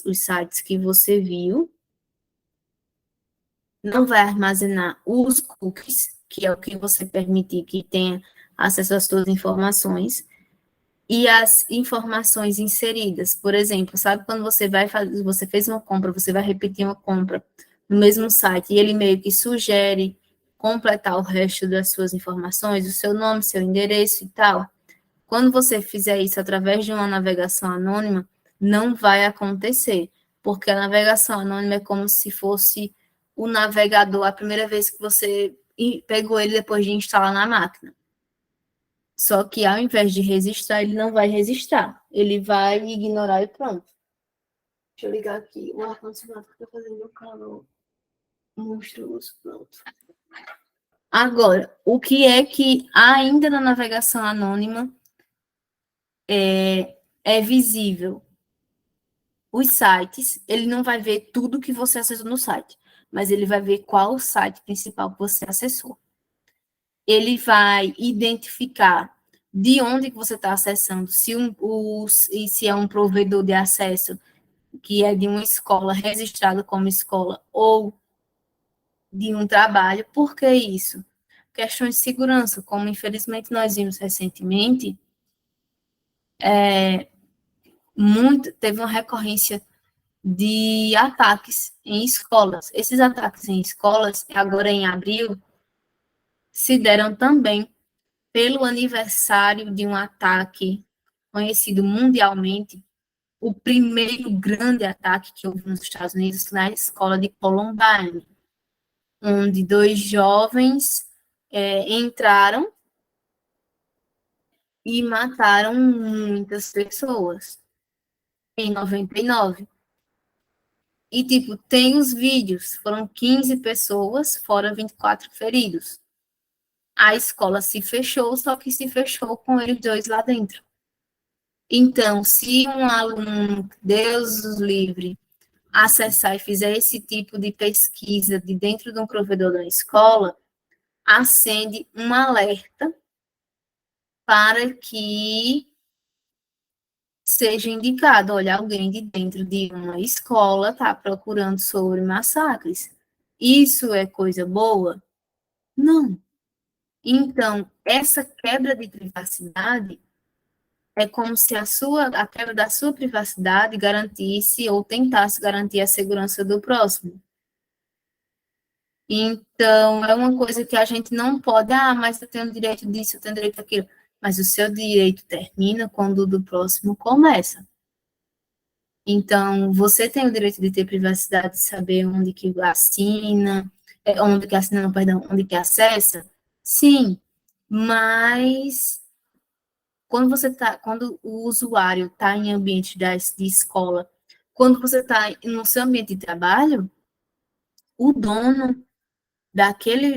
Speaker 1: os sites que você viu, não vai armazenar os cookies, que é o que você permitir que tenha acesso às suas informações, e as informações inseridas. Por exemplo, sabe quando você vai fazer, você fez uma compra, você vai repetir uma compra no mesmo site, e ele meio que sugere completar o resto das suas informações, o seu nome, seu endereço e tal. Quando você fizer isso através de uma navegação anônima, não vai acontecer, porque a navegação anônima é como se fosse o navegador a primeira vez que você pegou ele depois de instalar na máquina. Só que ao invés de registrar, ele não vai registrar. Ele vai ignorar e pronto. Deixa eu ligar aqui. O ar-condicionado está fazendo um calor monstruoso. Pronto. Agora, o que é que ainda na navegação anônima é visível? Os sites, ele não vai ver tudo que você acessou no site, mas ele vai ver qual o site principal que você acessou. Ele vai identificar de onde que você está acessando, se é um provedor de acesso que é de uma escola registrada como escola ou de um trabalho. Por que isso? Questões de segurança, como infelizmente nós vimos recentemente, teve uma recorrência de ataques em escolas. Esses ataques em escolas, agora em abril, se deram também pelo aniversário de um ataque conhecido mundialmente, o primeiro grande ataque que houve nos Estados Unidos na escola de Columbine, onde dois jovens entraram e mataram muitas pessoas, em 99. E, tipo, tem os vídeos, foram 15 pessoas, fora 24 feridos. A escola se fechou, só que se fechou com eles dois lá dentro. Então, se um aluno, Deus os livre, acessar e fizer esse tipo de pesquisa de dentro de um provedor da escola, acende um alerta para que seja indicado, olha, alguém de dentro de uma escola está procurando sobre massacres. Isso é coisa boa? Não. Então, essa quebra de privacidade é como se a quebra da sua privacidade garantisse ou tentasse garantir a segurança do próximo. Então, é uma coisa que a gente não pode, mas eu tenho direito disso, eu tenho direito daquilo. Mas o seu direito termina quando o do próximo começa. Então, você tem o direito de ter privacidade, de saber onde que assina, onde que assina, não, perdão, onde que acessa? Sim, mas quando o usuário está em ambiente de escola, quando você está no seu ambiente de trabalho, o dono daquele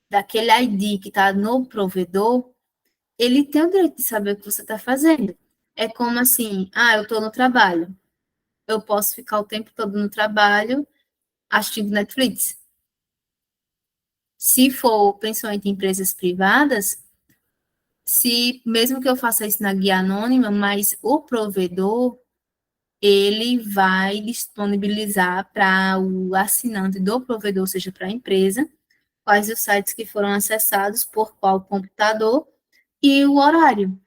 Speaker 1: ID que está no provedor, ele tem o direito de saber o que você está fazendo. É como assim, eu estou no trabalho, eu posso ficar o tempo todo no trabalho assistindo Netflix. Se for, principalmente em empresas privadas, se mesmo que eu faça isso na guia anônima, mas o provedor ele vai disponibilizar para o assinante do provedor, ou seja, para a empresa, quais os sites que foram acessados, por qual computador e o horário.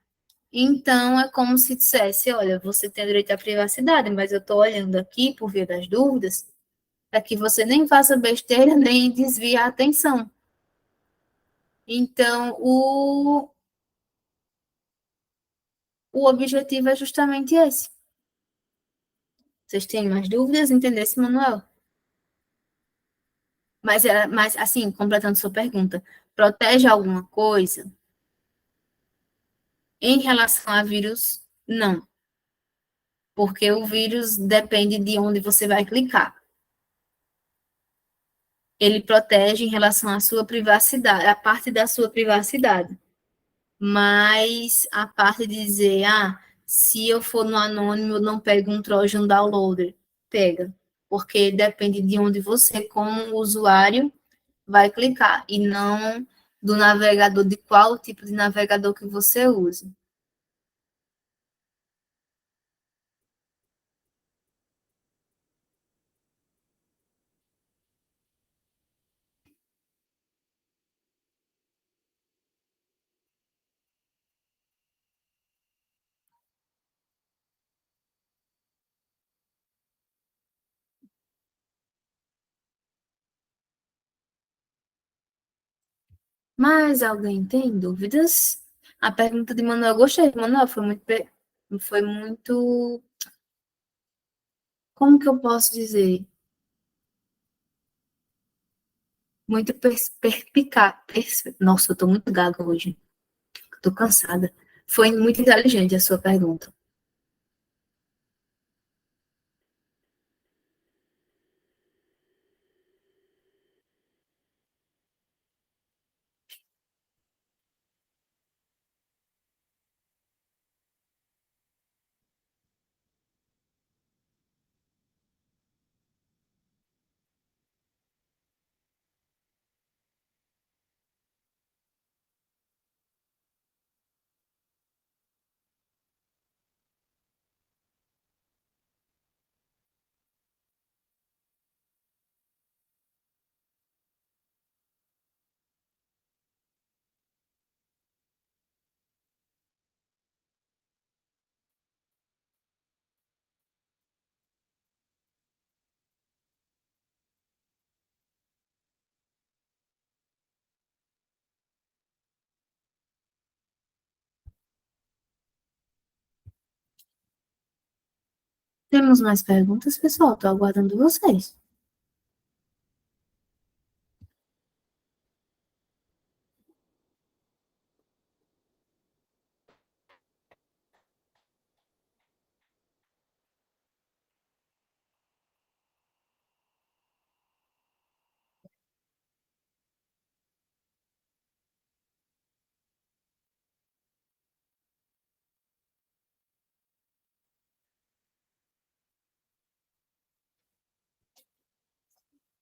Speaker 1: Então, é como se dissesse, olha, você tem direito à privacidade, mas eu estou olhando aqui, por via das dúvidas, para que você nem faça besteira, nem desvie a atenção. Então, o objetivo é justamente esse. Vocês têm mais dúvidas? Entendesse, Manuel? Mas assim, completando sua pergunta, protege alguma coisa? Em relação a vírus, não, porque o vírus depende de onde você vai clicar. Ele protege em relação à sua privacidade, a parte da sua privacidade. Mas a parte de dizer, se eu for no anônimo, eu não pego um Trojan Downloader. Pega, porque depende de onde você, como usuário, vai clicar, e não do navegador, de qual tipo de navegador que você usa. Mas alguém tem dúvidas? A pergunta de Manuel, eu gostei. Manuel, foi muito, como que eu posso dizer? Muito perspicaz. Nossa, eu tô muito gaga hoje. Tô cansada. Foi muito inteligente a sua pergunta. Temos mais perguntas, pessoal? Estou aguardando vocês.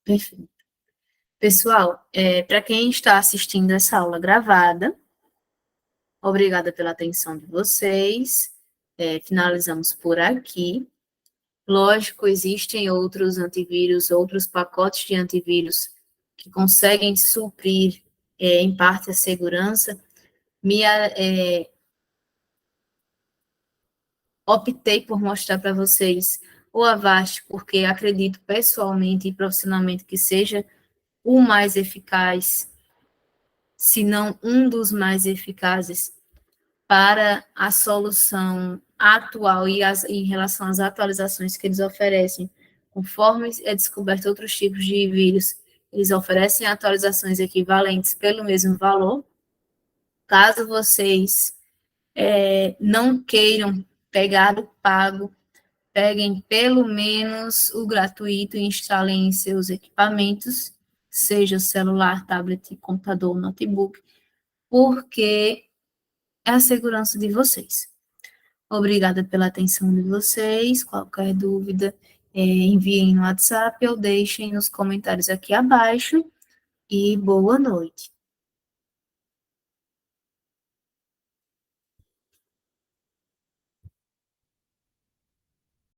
Speaker 1: Perfeito. Pessoal, para quem está assistindo essa aula gravada, obrigada pela atenção de vocês. Finalizamos por aqui. Lógico, existem outros antivírus, outros pacotes de antivírus que conseguem suprir, em parte, a segurança. Optei por mostrar para vocês o Avast, porque acredito pessoalmente e profissionalmente que seja o mais eficaz, se não um dos mais eficazes, para a solução atual e em relação às atualizações que eles oferecem. Conforme é descoberto outros tipos de vírus, eles oferecem atualizações equivalentes pelo mesmo valor. Caso vocês não queiram pegar o pago, peguem pelo menos o gratuito e instalem em seus equipamentos, seja celular, tablet, computador, notebook, porque é a segurança de vocês. Obrigada pela atenção de vocês. Qualquer dúvida, enviem no WhatsApp ou deixem nos comentários aqui abaixo. E boa noite.